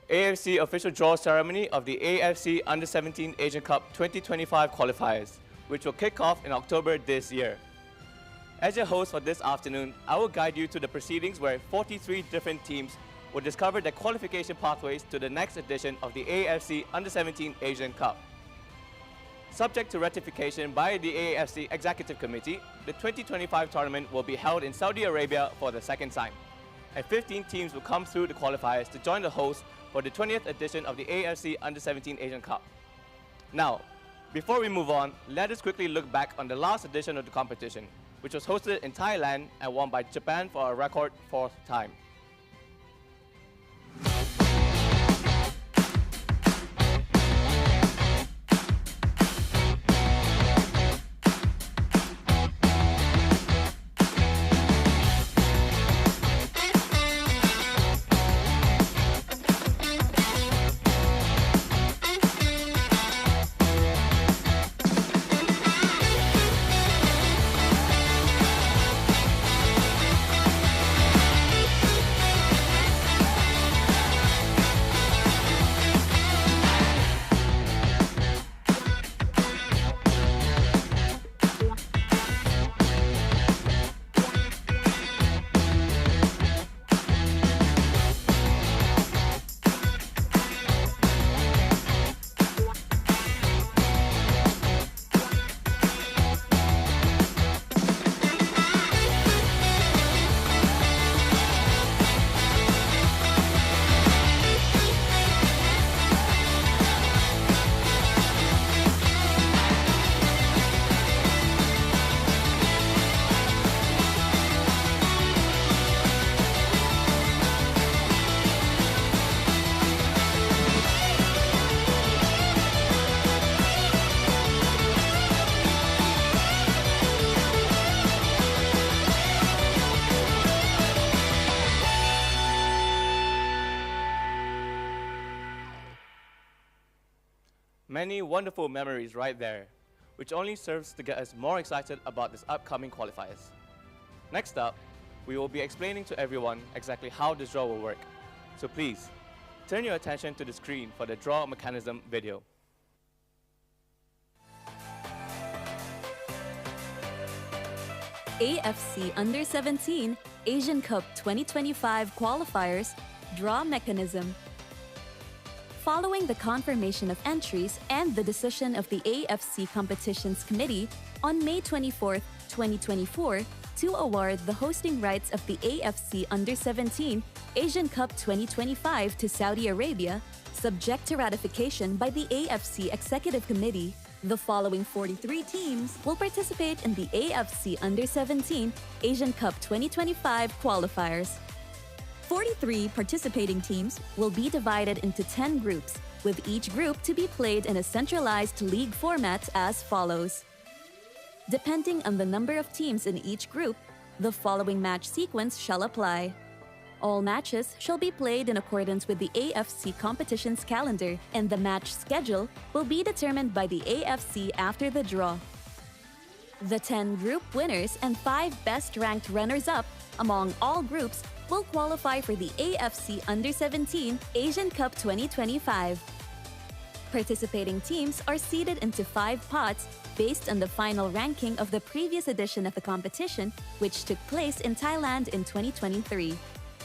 AFC official draw ceremony of the AFC Under-17 Asian Cup 2025 qualifiers, which will kick off in October this year. As your host for this afternoon, I will guide you to the proceedings where 43 different teams will discover their qualification pathways to the next edition of the AFC Under-17 Asian Cup. Subject to ratification by the AFC Executive Committee, the 2025 tournament will be held in Saudi Arabia for the second time, and 15 teams will come through the qualifiers to join the host for the 20th edition of the AFC Under-17 Asian Cup. Now, before we move on, let us quickly look back on the last edition of the competition, which was hosted in Thailand and won by Japan for a record 4th time. Many wonderful memories right there, which only serves to get us more excited about this upcoming qualifiers. Next up, we will be explaining to everyone exactly how this draw will work. So please, turn your attention to the screen for the draw mechanism video. AFC Under-17 Asian Cup 2025 qualifiers draw mechanism. Following the confirmation of entries and the decision of the AFC Competitions Committee on May 24, 2024, to award the hosting rights of the AFC Under-17 Asian Cup 2025 to Saudi Arabia, subject to ratification by the AFC Executive Committee, the following 43 teams will participate in the AFC Under-17 Asian Cup 2025 qualifiers. 43 participating teams will be divided into 10 groups, with each group to be played in a centralized league format as follows. Depending on the number of teams in each group, the following match sequence shall apply. All matches shall be played in accordance with the AFC competitions calendar, and the match schedule will be determined by the AFC after the draw. The 10 group winners and 5 best-ranked runners-up among all groups will qualify for the AFC Under-17 Asian Cup 2025. Participating teams are seeded into 5 pots based on the final ranking of the previous edition of the competition, which took place in Thailand in 2023.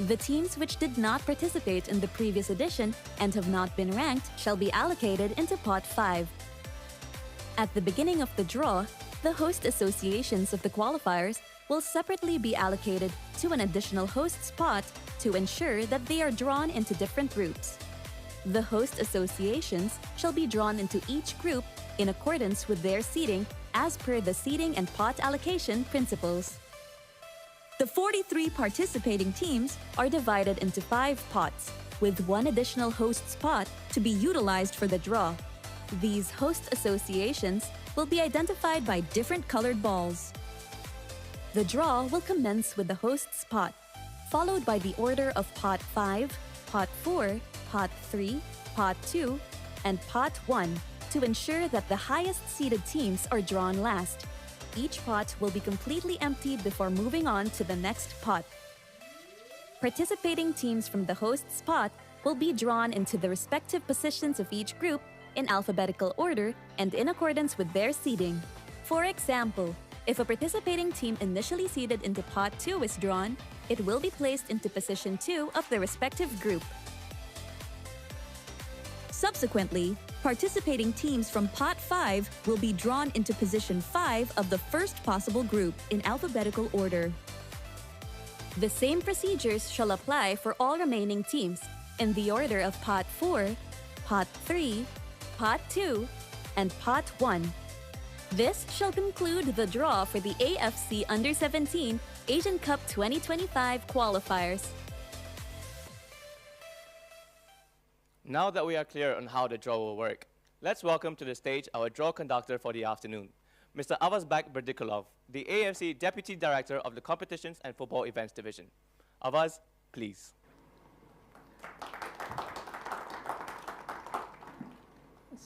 The teams which did not participate in the previous edition and have not been ranked shall be allocated into Pot 5. At the beginning of the draw, the host associations of the qualifiers will separately be allocated to an additional host spot to ensure that they are drawn into different groups. The host associations shall be drawn into each group in accordance with their seeding as per the seeding and pot allocation principles. The 43 participating teams are divided into 5 pots, with 1 additional host spot to be utilized for the draw. These host associations will be identified by different colored balls. The draw will commence with the host spot, followed by the order of Pot 5, Pot 4, Pot 3, Pot 2, and Pot 1 to ensure that the highest seeded teams are drawn last. Each pot will be completely emptied before moving on to the next pot. Participating teams from the host spot will be drawn into the respective positions of each group in alphabetical order and in accordance with their seeding. For example, if a participating team initially seeded into Pot 2 is drawn, it will be placed into Position 2 of the respective group. Subsequently, participating teams from Pot 5 will be drawn into Position 5 of the first possible group in alphabetical order. The same procedures shall apply for all remaining teams in the order of Pot 4, Pot 3, Pot 2, and Pot 1. This shall conclude the draw for the AFC Under-17 Asian Cup 2025 qualifiers. Now that we are clear on how the draw will work, let's welcome to the stage our draw conductor for the afternoon, Mr. Avazbek Berdikulov, the AFC Deputy Director of the Competitions and Football Events Division. Avaz, please.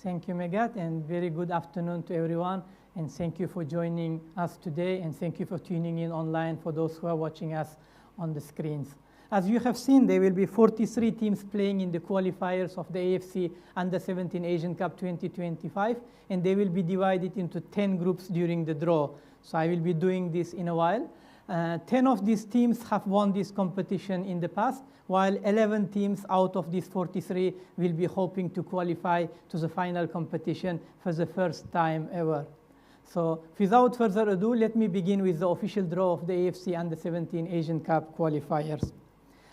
Thank you, Megat, and very good afternoon to everyone. And thank you for joining us today, and thank you for tuning in online for those who are watching us on the screens. As you have seen, there will be 43 teams playing in the qualifiers of the AFC Under-17 Asian Cup 2025, and they will be divided into 10 groups during the draw. So I will be doing this in a while. 10 of these teams have won this competition in the past, while 11 teams out of these 43 will be hoping to qualify to the final competition for the first time ever. So without further ado, let me begin with the official draw of the AFC Under-17 Asian Cup qualifiers.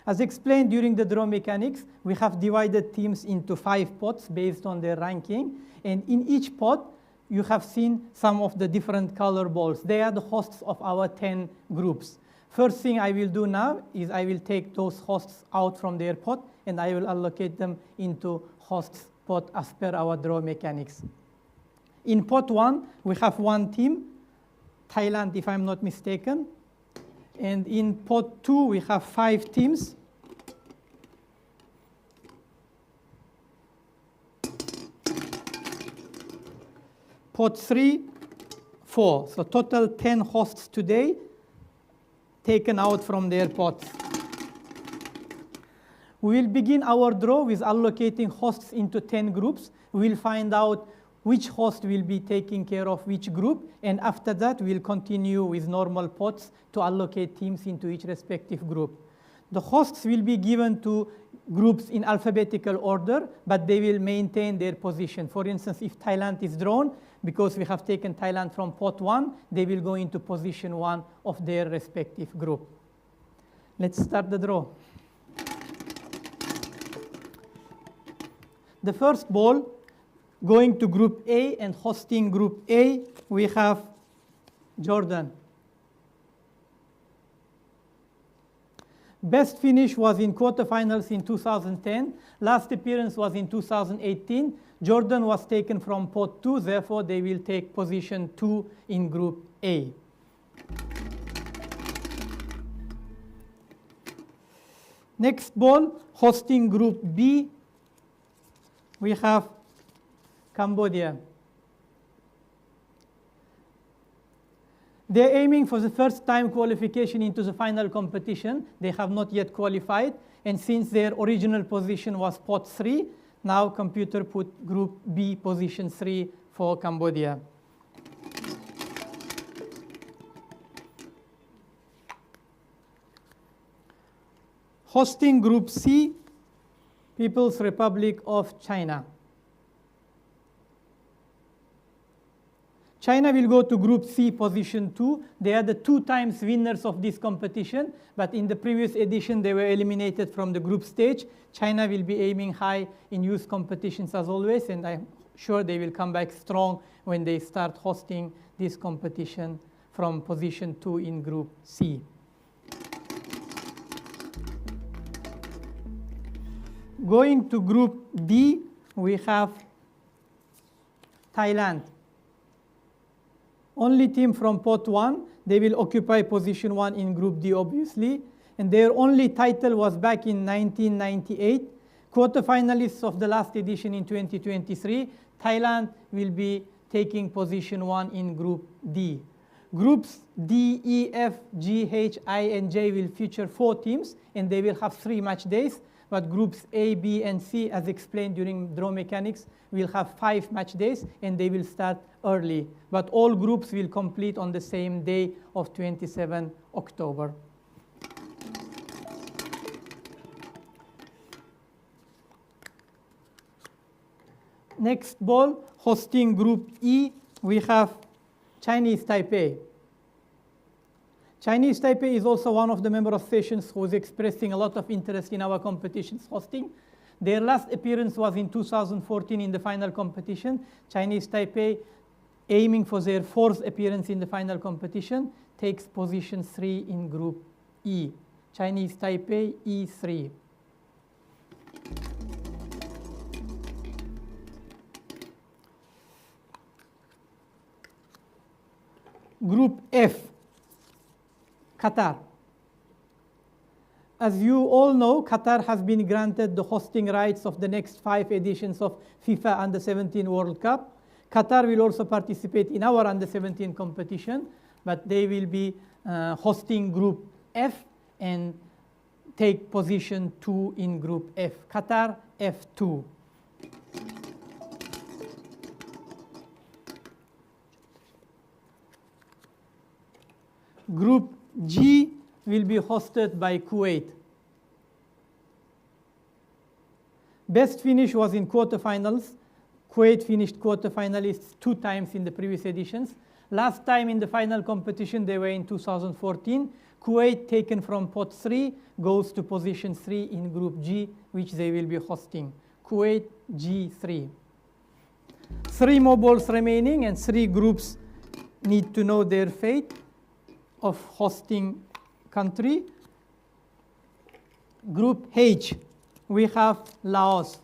As explained during the draw mechanics, we have divided teams into 5 pots based on their ranking. And in each pot, you have seen some of the different color balls. They are the hosts of our 10 groups. First thing I will do now is I will take those hosts out from their pot, and I will allocate them into hosts pot as per our draw mechanics. In pot 1, we have 1 team, Thailand, if I'm not mistaken. And in pot 2, we have 5 teams. Pot 3, 4. So total 10 hosts today taken out from their pots. We will begin our draw with allocating hosts into 10 groups. We will find out which host will be taking care of which group, and after that we'll continue with normal pots to allocate teams into each respective group. The hosts will be given to groups in alphabetical order, but they will maintain their position. For instance, if Thailand is drawn, because we have taken Thailand from pot 1, they will go into position 1 of their respective group. Let's start the draw. The first ball going to Group A, and hosting Group A, we have Jordan. Best finish was in quarterfinals in 2010. Last appearance was in 2018. Jordan was taken from pot 2, therefore they will take position 2 in Group A. Next ball, hosting Group B, we have Cambodia. They're aiming for the first time qualification into the final competition. They have not yet qualified. And since their original position was pot 3, now computer put Group B position 3 for Cambodia. Hosting Group C, People's Republic of China. China will go to Group C, position 2. They are the 2 times winners of this competition, but in the previous edition, they were eliminated from the group stage. China will be aiming high in youth competitions as always, and I'm sure they will come back strong when they start hosting this competition from position 2 in Group C. Going to Group D, we have Thailand. Only team from pot 1, they will occupy position 1 in Group D, obviously. And their only title was back in 1998. Quarterfinalists of the last edition in 2023, Thailand will be taking position 1 in Group D. Groups D, E, F, G, H, I, and J will feature 4 teams, and they will have 3 match days. but groups A, B, and C, as explained during draw mechanics, will have 5 match days, and they will start early. But all groups will complete on the same day of 27 October. Next ball, hosting Group E, we have Chinese Taipei. Chinese Taipei is also one of the member associations who is expressing a lot of interest in our competitions hosting. Their last appearance was in 2014 in the final competition. Chinese Taipei, aiming for their 4th appearance in the final competition, takes position 3 in Group E. Chinese Taipei, E3. Group F, Qatar. As you all know, Qatar has been granted the hosting rights of the next 5 editions of FIFA Under-17 World Cup. Qatar will also participate in our Under-17 competition, but they will be hosting Group F and take position 2 in Group F. Qatar, F2. Group G will be hosted by Kuwait. Best finish was in quarterfinals. Kuwait finished quarterfinalists 2 times in the previous editions. Last time in the final competition, they were in 2014. Kuwait, taken from pot 3, goes to position 3 in Group G, which they will be hosting. Kuwait, G3. 3 more balls remaining, and 3 groups need to know their fate of hosting country. Group H, we have Laos.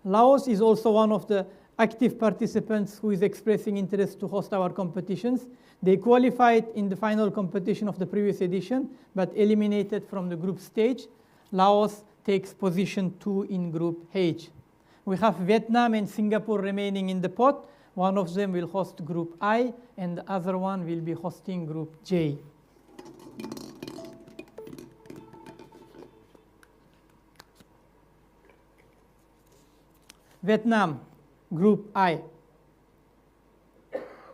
Laos is also one of the active participants who is expressing interest to host our competitions. They qualified in the final competition of the previous edition, but eliminated from the group stage. Laos takes position 2 in Group H. We have Vietnam and Singapore remaining in the pot. One of them will host Group I, and the other one will be hosting Group J. Vietnam, Group I.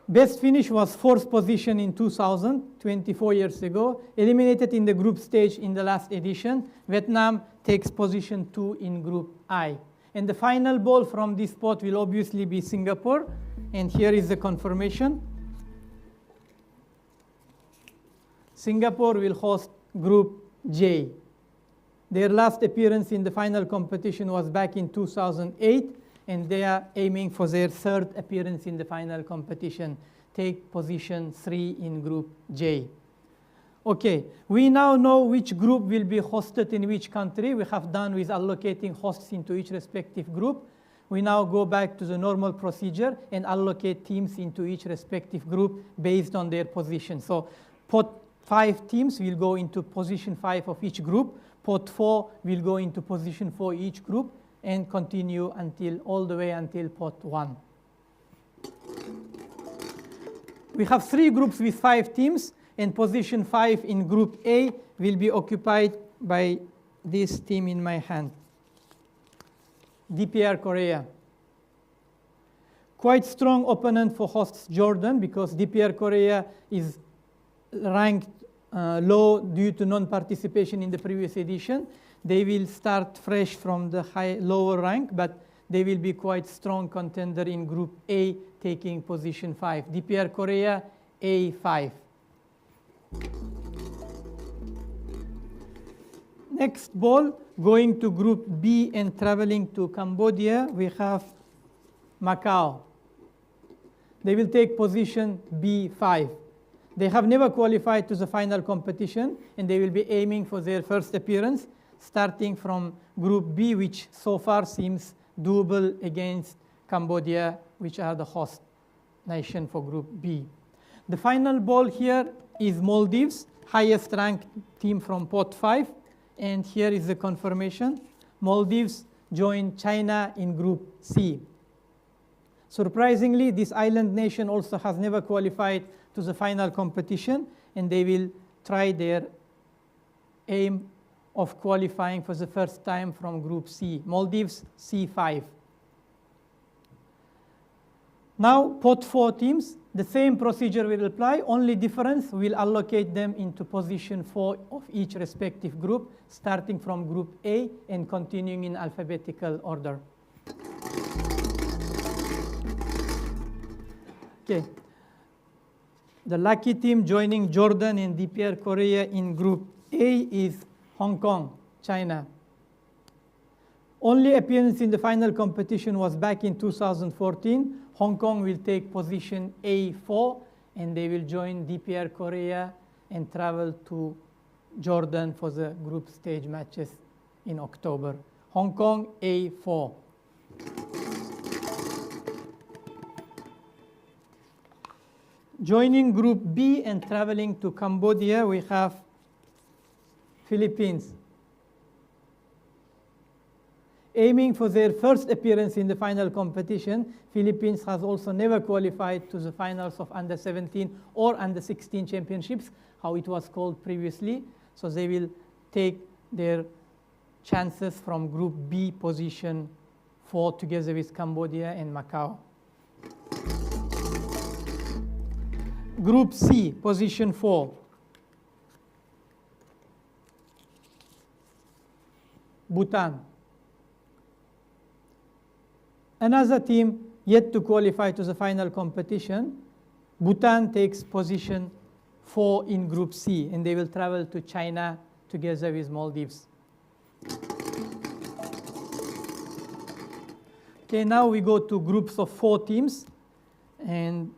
Best finish was 4th position in 2000, 24 years ago. Eliminated in the group stage in the last edition. Vietnam takes position 2 in Group I. And the final ball from this pot will obviously be Singapore. And here is the confirmation. Singapore will host Group J. Their last appearance in the final competition was back in 2008, and they are aiming for their 3rd appearance in the final competition. Take position 3 in Group J. Okay, we now know which group will be hosted in which country. We have done with allocating hosts into each respective group. We now go back to the normal procedure and allocate teams into each respective group based on their position. So pot 5 teams will go into position 5 of each group. Pot 4 will go into position 4 each group, and continue until all the way until pot 1. We have 3 groups with 5 teams, and position 5 in Group A will be occupied by this team in my hand. DPR Korea. Quite strong opponent for hosts Jordan, because DPR Korea is ranked low due to non-participation in the previous edition. They will start fresh from the lower rank, but they will be quite strong contender in Group A, taking position 5. DPR Korea, A5. Next ball, going to Group B and traveling to Cambodia, we have Macau. They will take position B5. They have never qualified to the final competition, and they will be aiming for their 1st appearance, starting from Group B, which so far seems doable against Cambodia, which are the host nation for Group B. The final ball here is Maldives, highest ranked team from pot 5. And here is the confirmation. Maldives joined China in Group C. Surprisingly, this island nation also has never qualified to the final competition, and they will try their aim of qualifying for the first time from Group C. Maldives, C5. Now, pot 4 teams, the same procedure will apply. Only difference, we'll allocate them into position 4 of each respective group, starting from Group A and continuing in alphabetical order. Okay. The lucky team joining Jordan and DPR Korea in Group A is Hong Kong, China. Only appearance in the final competition was back in 2014. Hong Kong will take position A4, and they will join DPR Korea and travel to Jordan for the group stage matches in October. Hong Kong, A4. Joining Group B and traveling to Cambodia, we have Philippines. Aiming for their first appearance in the final competition, Philippines has also never qualified to the finals of Under-17 or Under-16 championships, how it was called previously. So they will take their chances from Group B position 4 together with Cambodia and Macau. Group C, position 4. Bhutan. Another team yet to qualify to the final competition. Bhutan takes position 4 in Group C, and they will travel to China together with Maldives. Okay, now we go to groups of 4 teams, and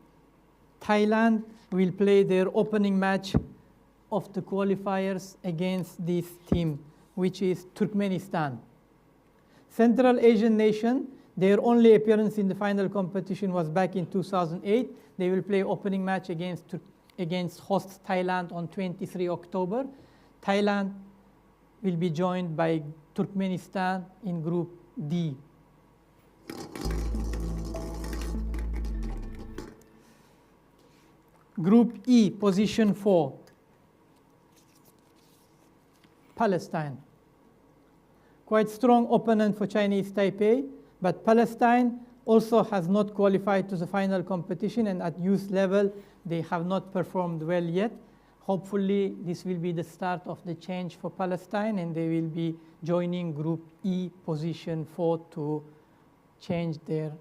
Thailand will play their opening match of the qualifiers against this team, which is Turkmenistan. Central Asian nation, their only appearance in the final competition was back in 2008. They will play opening match against host Thailand on 23 October. Thailand will be joined by Turkmenistan in Group D. Group E, position 4, Palestine. Quite strong opponent for Chinese Taipei, but Palestine also has not qualified to the final competition, and at youth level, they have not performed well yet. Hopefully, this will be the start of the change for Palestine, and they will be joining Group E, position 4, to change their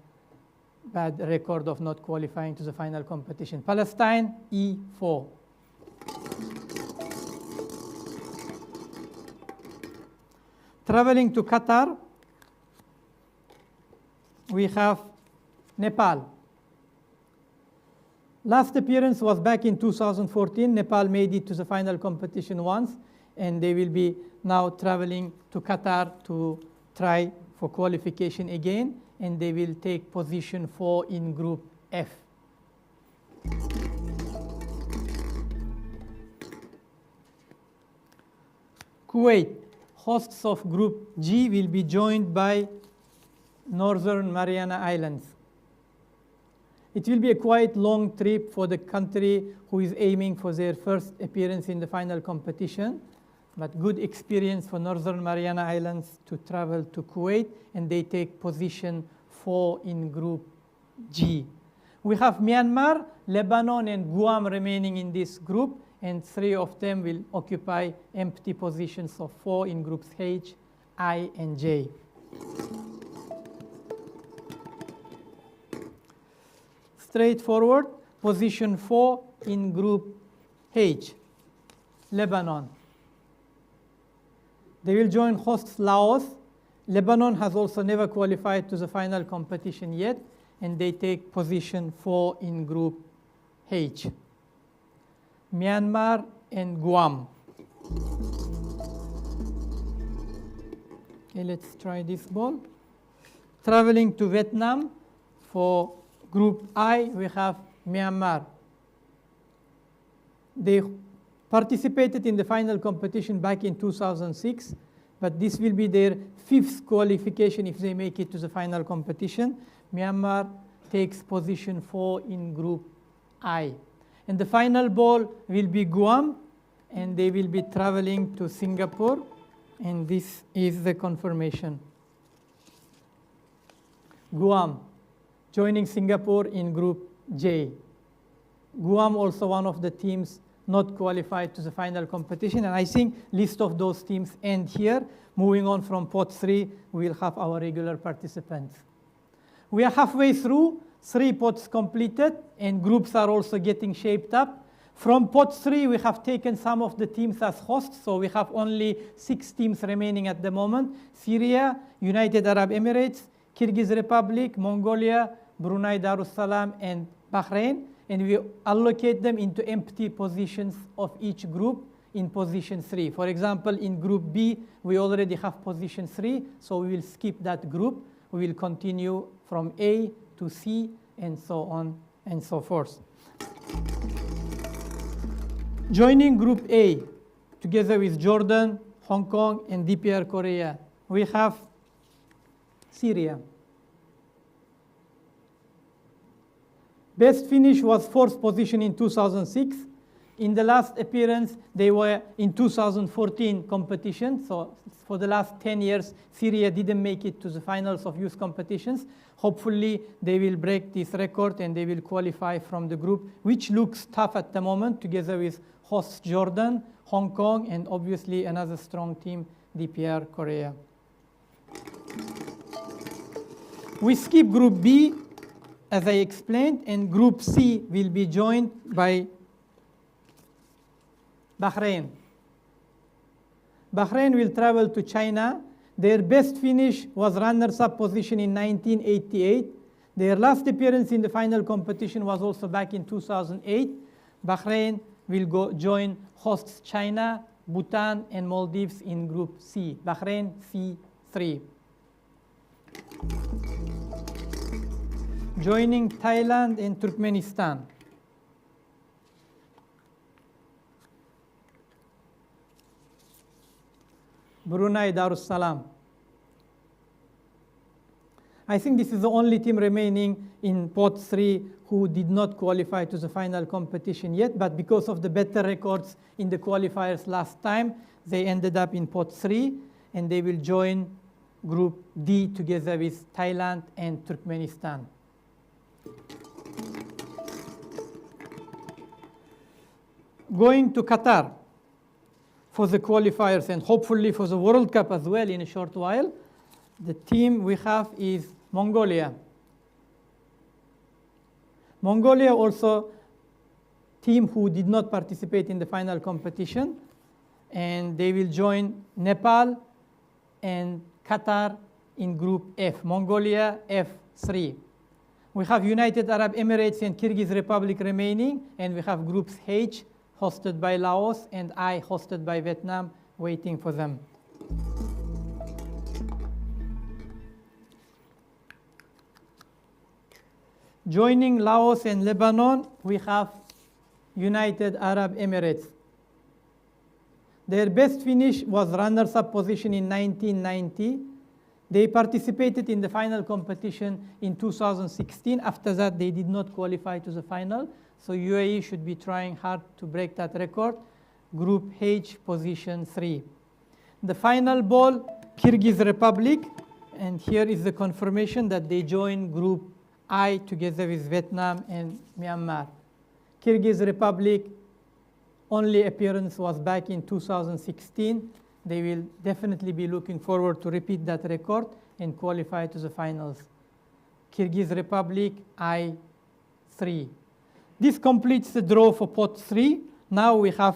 bad record of not qualifying to the final competition. Palestine, E4. Traveling to Qatar, we have Nepal. Last appearance was back in 2014. Nepal made it to the final competition once, and they will be now traveling to Qatar to try for qualification again, and they will take position 4 in Group F. Kuwait, hosts of Group G, will be joined by Northern Mariana Islands. It will be a quite long trip for the country who is aiming for their first appearance in the final competition, but good experience for Northern Mariana Islands to travel to Kuwait, and they take position 4 in Group G. We have Myanmar, Lebanon, and Guam remaining in this group, and 3 of them will occupy empty positions of 4 in Groups H, I, and J. Straightforward, position 4 in Group H, Lebanon. They will join hosts Laos. Lebanon has also never qualified to the final competition yet, and they take position 4 in Group H. Myanmar and Guam. Okay, let's try this ball. Traveling to Vietnam for Group I, we have Myanmar. They participated in the final competition back in 2006, but this will be their 5th qualification if they make it to the final competition. Myanmar takes position 4 in Group I. And the final ball will be Guam, and they will be traveling to Singapore And this is the confirmation. Guam joining Singapore in Group J. Guam also one of the teams not qualified to the final competition. And I think list of those teams end here. Moving on from pot 3, we'll have our regular participants. We are halfway through, 3 pots completed, and groups are also getting shaped up. From pot 3, we have taken some of the teams as hosts, so we have only 6 teams remaining at the moment. Syria, United Arab Emirates, Kyrgyz Republic, Mongolia, Brunei Darussalam, and Bahrain. And we allocate them into empty positions of each group in position 3. For example, in group B, we already have position 3, so we will skip that group. We will continue from A to C, and so on and so forth. Joining group A, together with Jordan, Hong Kong, and DPR Korea, we have Syria. Best finish was 4th position in 2006. In the last appearance, they were in 2014 competition. So for the last 10 years, Syria didn't make it to the finals of youth competitions. Hopefully, they will break this record and they will qualify from the group, which looks tough at the moment, together with hosts Jordan, Hong Kong, and obviously another strong team, DPR Korea. We skip group B, as I explained, and group C will be joined by Bahrain. Bahrain will travel to China. Their best finish was runners-up position in 1988. Their last appearance in the final competition was also back in 2008. Bahrain will join hosts China, Bhutan, and Maldives in Group C. Bahrain C3. Joining Thailand and Turkmenistan. Brunei Darussalam. I think this is the only team remaining in pot 3 who did not qualify to the final competition yet, but because of the better records in the qualifiers last time, they ended up in pot 3, and they will join Group D together with Thailand and Turkmenistan. Going to Qatar for the qualifiers and hopefully for the World Cup as well in a short while. The team we have is Mongolia. Mongolia also team who did not participate in the final competition, and they will join Nepal and Qatar in Group F, Mongolia F3. We have United Arab Emirates and Kyrgyz Republic remaining, and we have Groups H, hosted by Laos, and I, hosted by Vietnam, waiting for them. Joining Laos and Lebanon, we have United Arab Emirates. Their best finish was runners-up position in 1990. They participated in the final competition in 2016. After that, they did not qualify to the final. So UAE should be trying hard to break that record. Group H, position 3. The final ball, Kyrgyz Republic. And here is the confirmation that they joined Group I together with Vietnam and Myanmar. Kyrgyz Republic only appearance was back in 2016. They will definitely be looking forward to repeat that record and qualify to the finals. Kyrgyz Republic I3. This completes the draw for pot 3. Now we have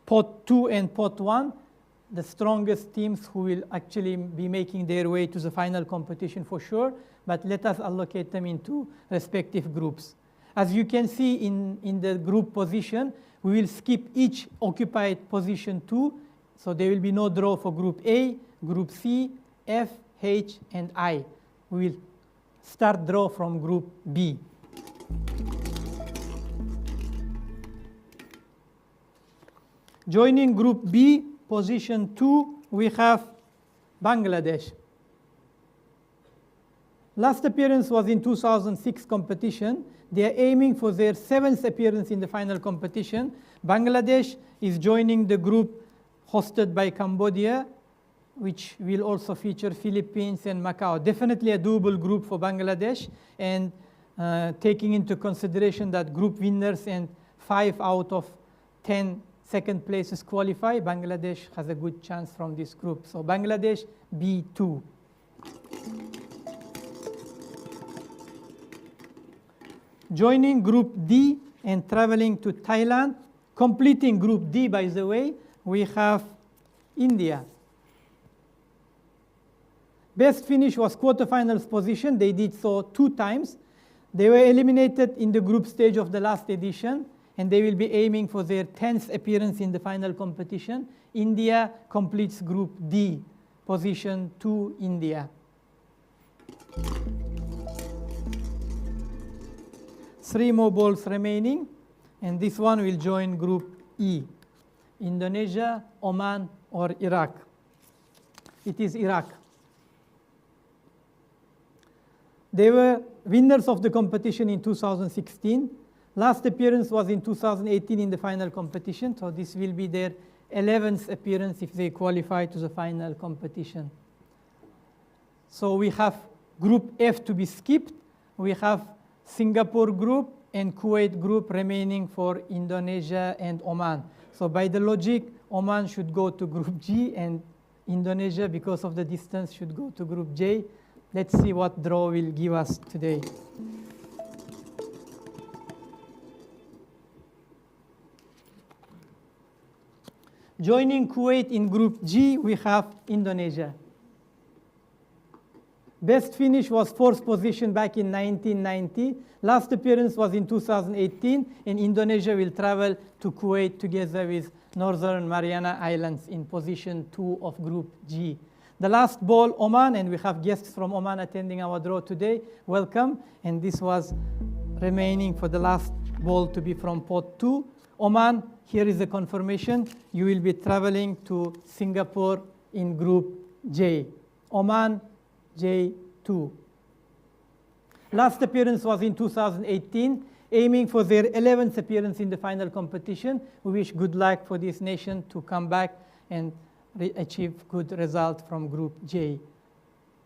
pot 2 and pot 1, the strongest teams who will actually be making their way to the final competition for sure, but let us allocate them into respective groups. As you can see in the group position, we will skip each occupied position 2, so there will be no draw for Group A, Group C, F, H, and I. We will start draw from Group B. Joining Group B, position 2, we have Bangladesh. Last appearance was in 2006 competition. They are aiming for their 7th appearance in the final competition. Bangladesh is joining the group hosted by Cambodia, which will also feature Philippines and Macau. Definitely a doable group for Bangladesh, and taking into consideration that group winners and 5 out of 10 second places qualify, Bangladesh has a good chance from this group. So Bangladesh B2. Joining Group D and traveling to Thailand, completing Group D, by the way, we have India. Best finish was quarterfinals position. They did so 2 times. They were eliminated in the group stage of the last edition, and they will be aiming for their 10th appearance in the final competition. India completes Group D, position 2, India. 3 more balls remaining, and this one will join Group E, Indonesia, Oman, or Iraq. It is Iraq. They were winners of the competition in 2016. Last appearance was in 2018 in the final competition, so this will be their 11th appearance if they qualify to the final competition. So we have Group F to be skipped. We have Singapore group and Kuwait group remaining for Indonesia and Oman. So by the logic, Oman should go to Group G, and Indonesia, because of the distance, should go to Group J. Let's see what draw will give us today. Joining Kuwait in Group G, we have Indonesia. Best finish was 4th position back in 1990. Last appearance was in 2018, and Indonesia will travel to Kuwait together with Northern Mariana Islands in position 2 of Group G. The last ball, Oman, and we have guests from Oman attending our draw today. Welcome. And this was remaining for the last ball to be from pot 2. Oman, here is the confirmation. You will be traveling to Singapore in Group J. Oman, J2. Last appearance was in 2018, aiming for their 11th appearance in the final competition. We wish good luck for this nation to come back and achieve good result from Group J.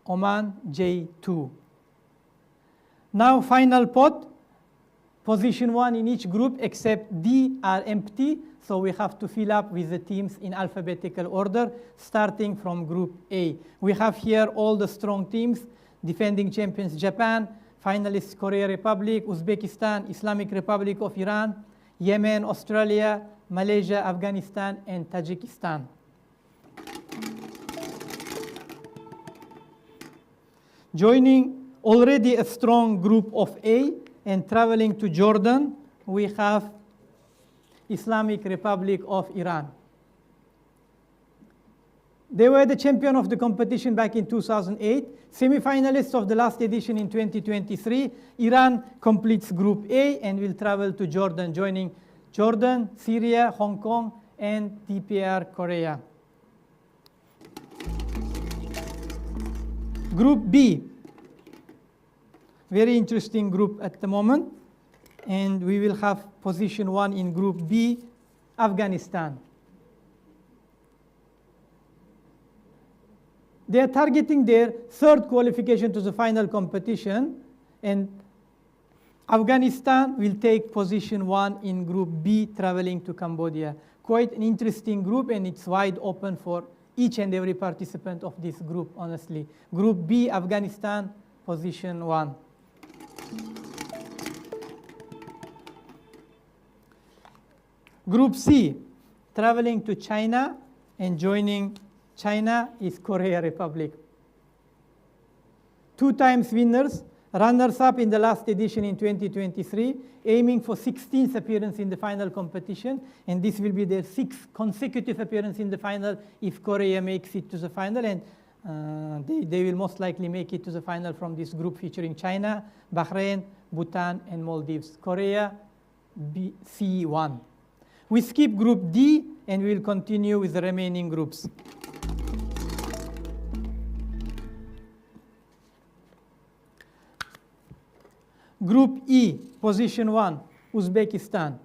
Oman, J2. Now final pot. Position 1 in each group except D are empty, so we have to fill up with the teams in alphabetical order, starting from Group A. We have here all the strong teams: defending champions Japan, finalists Korea Republic, Uzbekistan, Islamic Republic of Iran, Yemen, Australia, Malaysia, Afghanistan, and Tajikistan. Joining already a strong Group of A and traveling to Jordan, we have Islamic Republic of Iran. They were the champion of the competition back in 2008, semi-finalists of the last edition in 2023. Iran completes Group A and will travel to Jordan, joining Jordan, Syria, Hong Kong, and DPR Korea. Group B. Very interesting group at the moment, and we will have position 1 in Group B, Afghanistan. They are targeting their 3rd qualification to the final competition, and Afghanistan will take position 1 in Group B, traveling to Cambodia. Quite an interesting group, and it's wide open for each and every participant of this group, honestly. Group B, Afghanistan, position 1. Group C, traveling to China, and joining China is Korea Republic. 2 times winners, runners-up in the last edition in 2023, aiming for 16th appearance in the final competition, and this will be their 6th consecutive appearance in the final if Korea makes it to the final, and they will most likely make it to the final from this group featuring China, Bahrain, Bhutan, and Maldives. Korea, C1. We skip Group D, and we will continue with the remaining groups. Group E, position 1, Uzbekistan.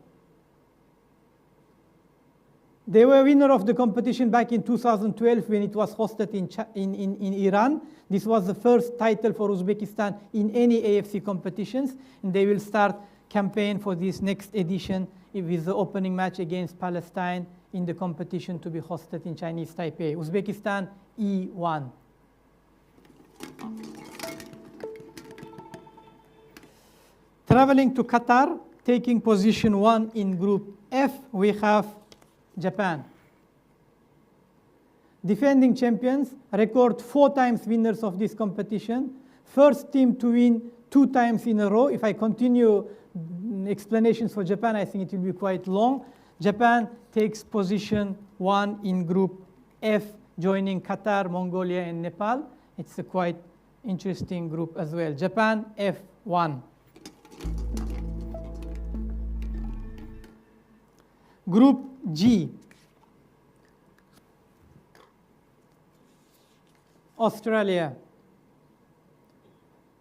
They were winner of the competition back in 2012 when it was hosted in Iran. This was the first title for Uzbekistan in any AFC competitions, and they will start campaign for this next edition with the opening match against Palestine in the competition to be hosted in Chinese Taipei. Uzbekistan E1. Traveling to Qatar, taking position 1 in Group F, we have Japan. Defending champions, record 4 times winners of this competition. First team to win 2 times in a row. If I continue explanations for Japan, I think it will be quite long. Japan takes position 1 in Group F, joining Qatar, Mongolia, and Nepal. It's a quite interesting group as well. Japan F1. Group G. Australia.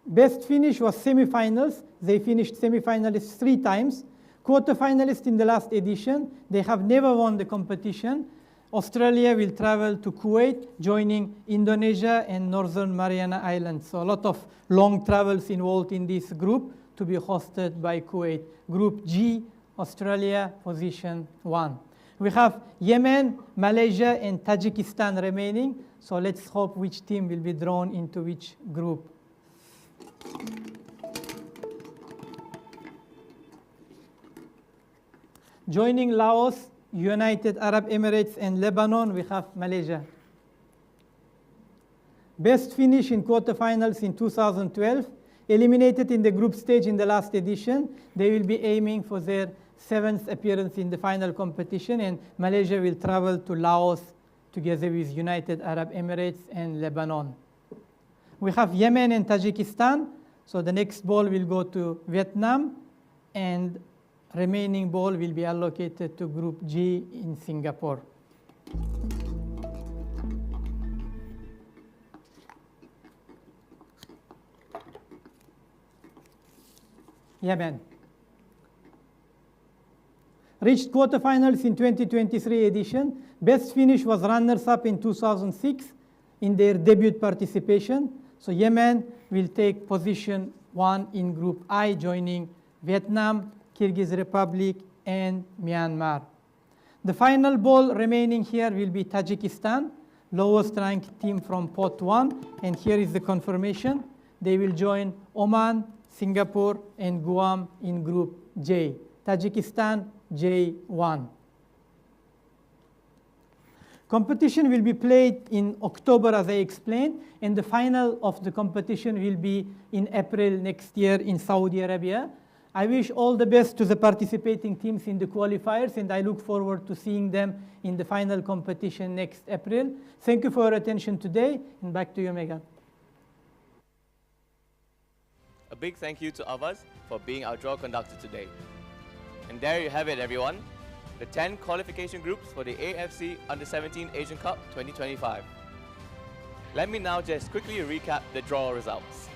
Best finish was semifinals. They finished semifinalists 3 times. Quarterfinalists in the last edition. They have never won the competition. Australia will travel to Kuwait, joining Indonesia and Northern Mariana Islands. So a lot of long travels involved in this group to be hosted by Kuwait. Group G, Australia, position 1. We have Yemen, Malaysia, and Tajikistan remaining. So let's hope which team will be drawn into which group. Joining Laos, United Arab Emirates, and Lebanon, we have Malaysia. Best finish in quarterfinals in 2012. Eliminated in the group stage in the last edition. They will be aiming for their 7th appearance in the final competition, and Malaysia will travel to Laos together with United Arab Emirates and Lebanon. We have Yemen and Tajikistan. So the next ball will go to Vietnam, and remaining ball will be allocated to Group G in Singapore. Yemen. Reached quarterfinals in 2023 edition. Best finish was runners-up in 2006 in their debut participation. So Yemen will take position 1 in Group I, joining Vietnam, Kyrgyz Republic, and Myanmar. The final ball remaining here will be Tajikistan, lowest ranked team from pot 1. And here is the confirmation. They will join Oman, Singapore, and Guam in Group J. Tajikistan J1. Competition will be played in October, as I explained, and the final of the competition will be in April next year in Saudi Arabia. I wish all the best to the participating teams in the qualifiers, and I look forward to seeing them in the final competition next April. Thank you for your attention today, and back to you, Megan. A big thank you to Avaz for being our draw conductor today. And there you have it, everyone. The 10 qualification groups for the AFC Under-17 Asian Cup 2025. Let me now just quickly recap the draw results.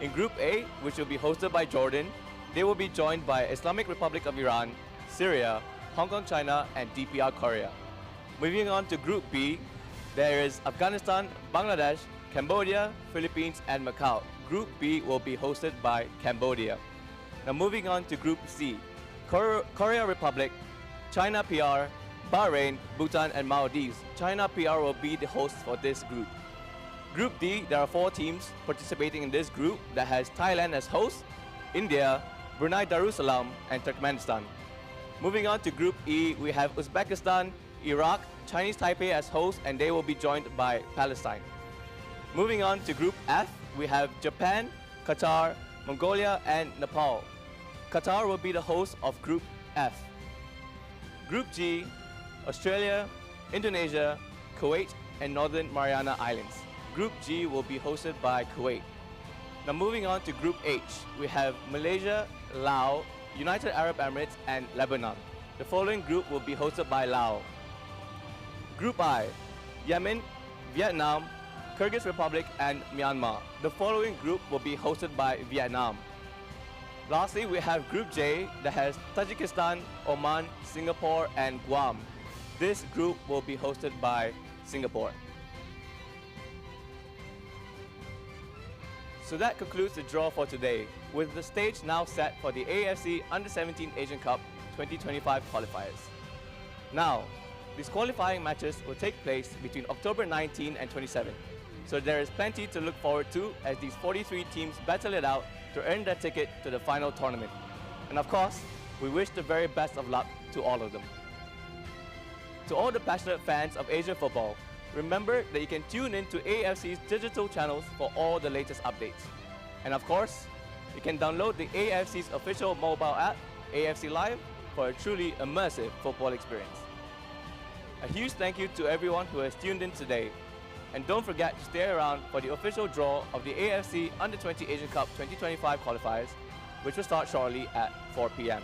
In Group A, which will be hosted by Jordan, they will be joined by Islamic Republic of Iran, Syria, Hong Kong, China, and DPR Korea. Moving on to Group B, there is Afghanistan, Bangladesh, Cambodia, Philippines, and Macau. Group B will be hosted by Cambodia. Now moving on to Group C, Korea Republic, China PR, Bahrain, Bhutan, and Maldives. China PR will be the host for this group. Group D, there are 4 teams participating in this group that has Thailand as host, India, Brunei Darussalam, and Turkmenistan. Moving on to Group E, we have Uzbekistan, Iraq, Chinese Taipei as host, and they will be joined by Palestine. Moving on to Group F, we have Japan, Qatar, Mongolia, and Nepal. Qatar will be the host of Group F. Group G, Australia, Indonesia, Kuwait, and Northern Mariana Islands. Group G will be hosted by Kuwait. Now moving on to Group H, we have Malaysia, Laos, United Arab Emirates, and Lebanon. The following group will be hosted by Laos. Group I, Yemen, Vietnam, Kyrgyz Republic, and Myanmar. The following group will be hosted by Vietnam. Lastly, we have Group J that has Tajikistan, Oman, Singapore, and Guam. This group will be hosted by Singapore. So that concludes the draw for today, with the stage now set for the AFC Under-17 Asian Cup 2025 qualifiers. Now, these qualifying matches will take place between October 19 and 27, so there is plenty to look forward to as these 43 teams battle it out to earn their ticket to the final tournament. And of course, we wish the very best of luck to all of them. To all the passionate fans of Asian football, remember that you can tune in to AFC's digital channels for all the latest updates. And of course, you can download the AFC's official mobile app, AFC Live, for a truly immersive football experience. A huge thank you to everyone who has tuned in today. And don't forget to stay around for the official draw of the AFC Under-20 Asian Cup 2025 qualifiers, which will start shortly at 4 p.m.